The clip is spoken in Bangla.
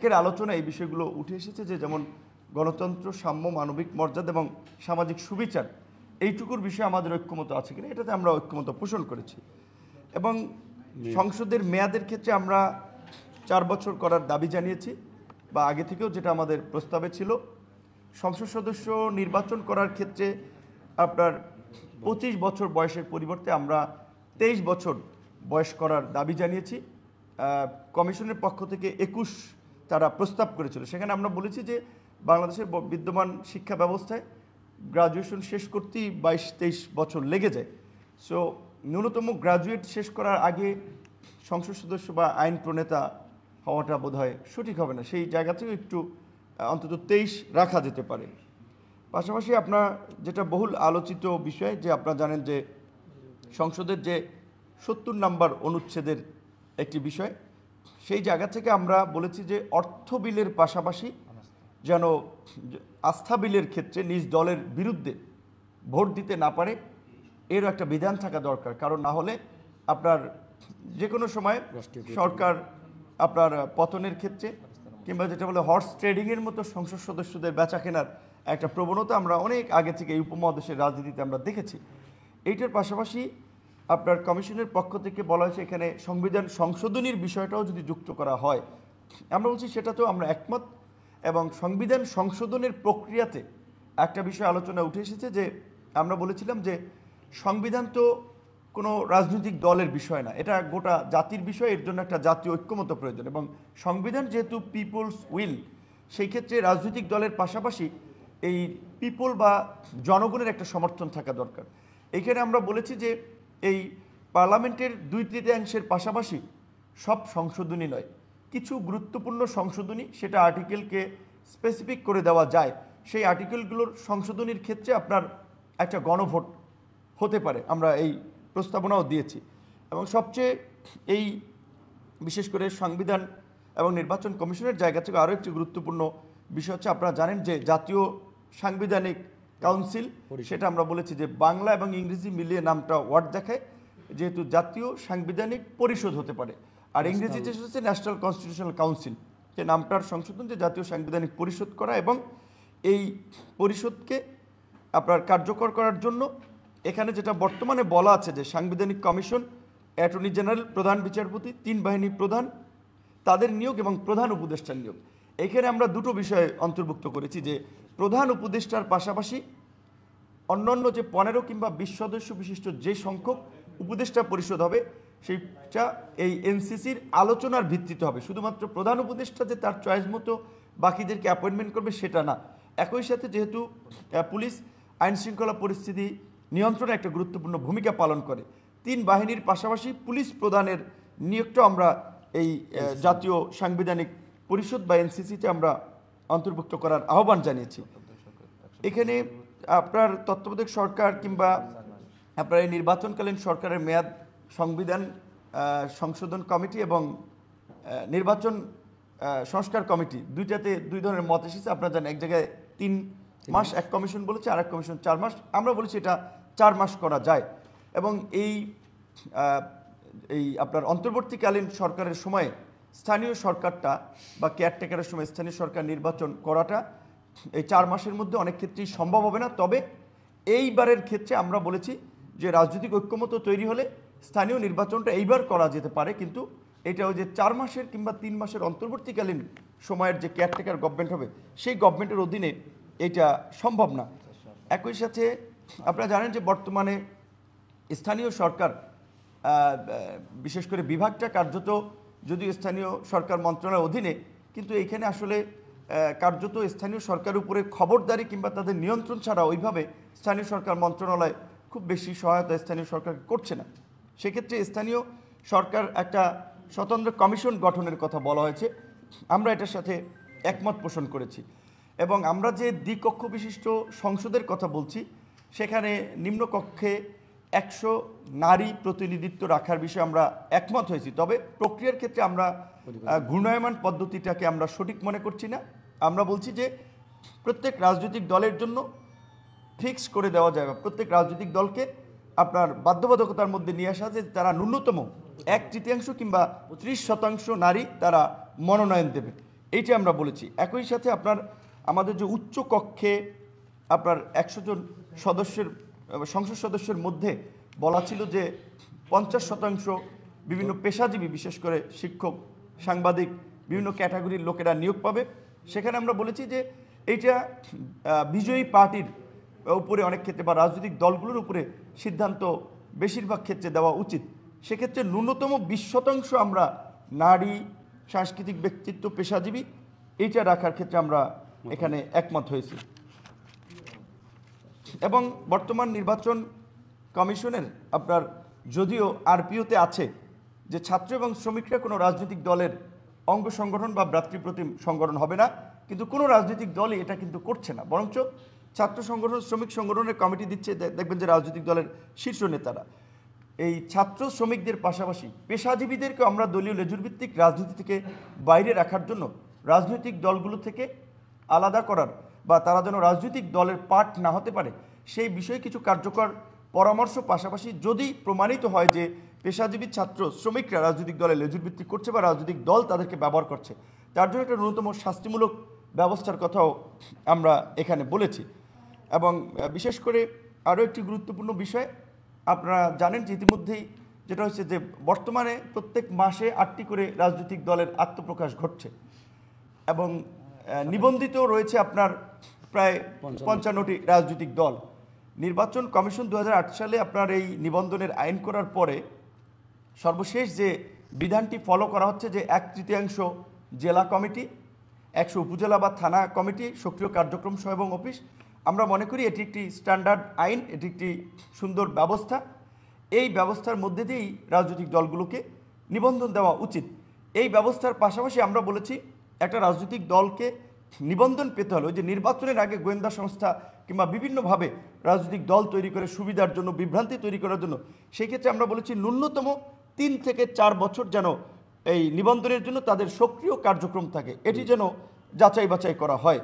আজকের আলোচনা এই বিষয়গুলো উঠে এসেছে যে যেমন গণতন্ত্র, সাম্য, মানবিক মর্যাদা এবং সামাজিক সুবিচার, এইটুকুর বিষয়ে আমাদের ঐক্যমত আছে কিনা, এটাতে আমরা ঐক্যমত পোষণ করেছি। এবং সংসদের মেয়াদের ক্ষেত্রে আমরা 4 বছর করার দাবি জানিয়েছি, বা আগে থেকেও যেটা আমাদের প্রস্তাবে ছিল। সংসদ সদস্য নির্বাচন করার ক্ষেত্রে আপনার 25 বছর বয়সের পরিবর্তে আমরা 23 বছর বয়স করার দাবি জানিয়েছি। কমিশনের পক্ষ থেকে 21 তারা প্রস্তাব করেছিল। সেখানে আমরা বলেছি যে বাংলাদেশের বিদ্যমান শিক্ষা ব্যবস্থায় গ্রাজুয়েশন শেষ করতেই 22-23 বছর লেগে যায়। সো ন্যূনতম গ্রাজুয়েট শেষ করার আগে সংসদ সদস্য বা আইন প্রণেতা হওয়াটা বোধহয় সঠিক হবে না। সেই জায়গা থেকে একটু অন্তত 23 রাখা যেতে পারে। পাশাপাশি আপনার যেটা বহুল আলোচিত বিষয়, যে আপনারা জানেন যে সংসদের যে 70 নম্বর অনুচ্ছেদের একটি বিষয়, সেই জায়গা থেকে আমরা বলেছি যে অর্থ বিলের পাশাপাশি যেন আস্থা বিলের ক্ষেত্রে নিজ দলের বিরুদ্ধে ভোট দিতে না পারে, এরও একটা বিধান থাকা দরকার। কারণ না হলে আপনার যে কোনো সময় সরকার আপনার পতনের ক্ষেত্রে কিংবা যেটা বলে হর্স ট্রেডিংয়ের মতো সংসদ সদস্যদের বেচা কেনার একটা প্রবণতা আমরা অনেক আগে থেকে এই উপমহাদেশের রাজনীতিতে আমরা দেখেছি। এইটার পাশাপাশি আপনার কমিশনের পক্ষ থেকে বলা হয়েছে এখানে সংবিধান সংশোধনীর বিষয়টাও যদি যুক্ত করা হয়, আমরা বলছি সেটাতেও আমরা একমত। এবং সংবিধান সংশোধনের প্রক্রিয়াতে একটা বিষয় আলোচনা উঠে এসেছে যে আমরা বলেছিলাম যে সংবিধান তো কোনো রাজনৈতিক দলের বিষয় না, এটা গোটা জাতির বিষয়, এর জন্য একটা জাতীয় ঐক্যমত প্রয়োজন। এবং সংবিধান যেহেতু পিপলস উইল, সেই ক্ষেত্রে রাজনৈতিক দলের পাশাপাশি এই পিপল বা জনগণের একটা সমর্থন থাকা দরকার। এইখানে আমরা বলেছি যে এই পার্লামেন্টের 2/3 পাশাপাশি সব সংশোধনী নয়, কিছু গুরুত্বপূর্ণ সংশোধনী সেটা আর্টিকেলকে স্পেসিফিক করে দেওয়া যায়, সেই আর্টিকেলগুলোর সংশোধনীর ক্ষেত্রে আপনার একটা গণভোট হতে পারে, আমরা এই প্রস্তাবনাও দিয়েছি। এবং সবচেয়ে এই বিশেষ করে সংবিধান এবং নির্বাচন কমিশনের জায়গা থেকে আরও একটি গুরুত্বপূর্ণ বিষয় হচ্ছে, আপনারা জানেন যে জাতীয় সাংবিধানিক কাউন্সিল, সেটা আমরা বলেছি যে বাংলা এবং ইংরেজি মিলিয়ে নামটা ওয়ার্ড দেখায়, যেহেতু জাতীয় সাংবিধানিক পরিষদ হতে পারে, আর ইংরেজিতে হচ্ছে ন্যাশনাল কনস্টিটিউশনাল কাউন্সিল, যে নামটার সংশোধন যে জাতীয় সাংবিধানিক পরিষদ করা। এবং এই পরিষদকে আপনার কার্যকর করার জন্য এখানে যেটা বর্তমানে বলা আছে যে সাংবিধানিক কমিশন, অ্যাটর্নি জেনারেল, প্রধান বিচারপতি, 3 বাহিনী প্রধান, তাদের নিয়োগ এবং প্রধান উপদেষ্টার নিয়োগ। এখানে আমরা দুটো বিষয় অন্তর্ভুক্ত করেছি, যে প্রধান উপদেষ্টার পাশাপাশি অন্যান্য যে 15 কিংবা 20 সদস্য বিশিষ্ট যে সংখ্যক উপদেষ্টা পরিষদ হবে, সেইটা এই এনসিসির আলোচনার ভিত্তিতে হবে। শুধুমাত্র প্রধান উপদেষ্টা যে তার চয়েস মতো বাকিদেরকে অ্যাপয়েন্টমেন্ট করবে সেটা না। একই সাথে যেহেতু পুলিশ আইন শৃঙ্খলা পরিস্থিতি নিয়ন্ত্রণে একটা গুরুত্বপূর্ণ ভূমিকা পালন করে, 3 বাহিনীর পাশাপাশি পুলিশ প্রধানের নিয়োগটাও আমরা এই জাতীয় সাংবিধানিক পরিষদ বা এনসিসিতে আমরা অন্তর্ভুক্ত করার আহ্বান জানিয়েছি। এখানে আপনার তত্ত্বাবধায়ক সরকার কিংবা আপনার এই নির্বাচনকালীন সরকারের মেয়াদ, সংবিধান সংশোধন কমিটি এবং নির্বাচন সংস্কার কমিটি, দুইটাতে দুই ধরনের মত এসেছে। আপনারা জানেন এক জায়গায় 3 মাস এক কমিশন বলেছে, আর এক কমিশন 4 মাস, আমরা বলেছি এটা 4 মাস করা যায়। এবং এই আপনার অন্তর্বর্তীকালীন সরকারের সময়ে স্থানীয় সরকারটা বা কেয়ারটেকারের সময় স্থানীয় সরকার নির্বাচন করাটা এই 4 মাসের মধ্যে অনেক ক্ষেত্রেই সম্ভব হবে না। তবে এইবারের ক্ষেত্রে আমরা বলেছি যে রাজনৈতিক ঐক্যমত তৈরি হলে স্থানীয় নির্বাচনটা এইবার করা যেতে পারে, কিন্তু এটা ওই যে 4 মাসের কিংবা 3 মাসের অন্তর্বর্তীকালীন সময়ের যে কেয়ারটেকার গভর্নমেন্ট হবে, সেই গভর্নমেন্টের অধীনে এটা সম্ভব না। একই সাথে আপনারা জানেন যে বর্তমানে স্থানীয় সরকার বিশেষ করে বিভাগটা কার্যত যদিও স্থানীয় সরকার মন্ত্রণালয়ের অধীনে, কিন্তু এইখানে আসলে কার্যত স্থানীয় সরকারের উপরে খবরদারি কিংবা তাদের নিয়ন্ত্রণ ছাড়া ওইভাবে স্থানীয় সরকার মন্ত্রণালয় খুব বেশি সহায়তা স্থানীয় সরকার করছে না। সেক্ষেত্রে স্থানীয় সরকার একটা স্বতন্ত্র কমিশন গঠনের কথা বলা হয়েছে, আমরা এটার সাথে একমত পোষণ করেছি। এবং আমরা যে দ্বিকক্ষ বিশিষ্ট সংসদের কথা বলছি, সেখানে নিম্নকক্ষে 100 নারী প্রতিনিধিত্ব রাখার বিষয়ে আমরা একমত হয়েছি। তবে প্রক্রিয়ার ক্ষেত্রে আমরা ঘূর্ণায়মান পদ্ধতিটাকে আমরা সঠিক মনে করছি না। আমরা বলছি যে প্রত্যেক রাজনৈতিক দলের জন্য ফিক্স করে দেওয়া যায়, প্রত্যেক রাজনৈতিক দলকে আপনার বাধ্যবাধকতার মধ্যে নিয়ে আসা যে তারা ন্যূনতম 1/3 কিংবা 30% নারী তারা মনোনয়ন দেবে। এইটা আমরা বলেছি। একই সাথে আপনার আমাদের যে উচ্চ কক্ষে আপনার 100 জন সদস্যের সংসদ সদস্যের মধ্যে বলা ছিল যে 50% বিভিন্ন পেশাজীবী, বিশেষ করে শিক্ষক, সাংবাদিক, বিভিন্ন ক্যাটাগরির লোকেরা নিয়োগ পাবে। সেখানে আমরা বলেছি যে এইটা বিজয়ী পার্টির উপরে অনেক ক্ষেত্রে বা রাজনৈতিক দলগুলোর উপরে সিদ্ধান্ত বেশিরভাগ ক্ষেত্রে দেওয়া উচিত। সেক্ষেত্রে ন্যূনতম 20% আমরা নারী, সাংস্কৃতিক ব্যক্তিত্ব, পেশাজীবী এইটা রাখার ক্ষেত্রে আমরা এখানে একমত হয়েছি। এবং বর্তমান নির্বাচন কমিশনের আপনার যদিও আরপিওতে আছে যে ছাত্র এবং শ্রমিকরা কোনো রাজনৈতিক দলের অঙ্গ সংগঠন বা ভ্রাতৃপ্রতিম সংগঠন হবে না, কিন্তু কোনো রাজনৈতিক দলই এটা কিন্তু করছে না। বরঞ্চ ছাত্র সংগঠন, শ্রমিক সংগঠনের কমিটি দিচ্ছে, দেখবেন যে রাজনৈতিক দলের শীর্ষ নেতারা। এই ছাত্র শ্রমিকদের পাশাপাশি পেশাজীবীদেরকে আমরা দলীয় লেজুরভিত্তিক রাজনীতি থেকে বাইরে রাখার জন্য রাজনৈতিক দলগুলো থেকে আলাদা করার বা তারা যেন রাজনৈতিক দলের পার্ট না হতে পারে সেই বিষয়ে কিছু কার্যকর পরামর্শ, পাশাপাশি যদি প্রমাণিত হয় যে পেশাজীবী ছাত্র শ্রমিকরা রাজনৈতিক দলে লেজুরভিত্তিক করছে বা রাজনৈতিক দল তাদেরকে ব্যবহার করছে, তার জন্য একটা ন্যূনতম শাস্তিমূলক ব্যবস্থার কথাও আমরা এখানে বলেছি। এবং বিশেষ করে আরও একটি গুরুত্বপূর্ণ বিষয় আপনারা জানেন যে ইতিমধ্যেই যেটা হচ্ছে যে বর্তমানে প্রত্যেক মাসে 8টি করে রাজনৈতিক দলের আত্মপ্রকাশ ঘটছে এবং নিবন্ধিত রয়েছে আপনার প্রায় 55টি রাজনৈতিক দল। নির্বাচন কমিশন 2008 সালে আপনার এই নিবন্ধনের আইন করার পরে সর্বশেষ যে বিধানটি ফলো করা হচ্ছে যে 1/3 জেলা কমিটি, 100 উপজেলা বা থানা কমিটি, সক্রিয় কার্যক্রম সহ এবং অফিস। আমরা মনে করি এটি একটি স্ট্যান্ডার্ড আইন, এটি একটি সুন্দর ব্যবস্থা। এই ব্যবস্থার মধ্যে দিয়েই রাজনৈতিক দলগুলোকে নিবন্ধন দেওয়া উচিত। এই ব্যবস্থার পাশাপাশি আমরা বলেছি একটা রাজনৈতিক দলকে নিবন্ধন পেতে হলে যে নির্বাচনের আগে গোয়েন্দা সংস্থা কিংবা বিভিন্নভাবে রাজনৈতিক দল তৈরি করে সুবিধার জন্য, বিভ্রান্তি তৈরি করার জন্য, সেই ক্ষেত্রে আমরা বলেছি ন্যূনতম 3 থেকে 4 বছর যেন এই নিবন্ধনের জন্য তাদের সক্রিয় কার্যক্রম থাকে, এটি যেন যাচাই বাছাই করা হয়।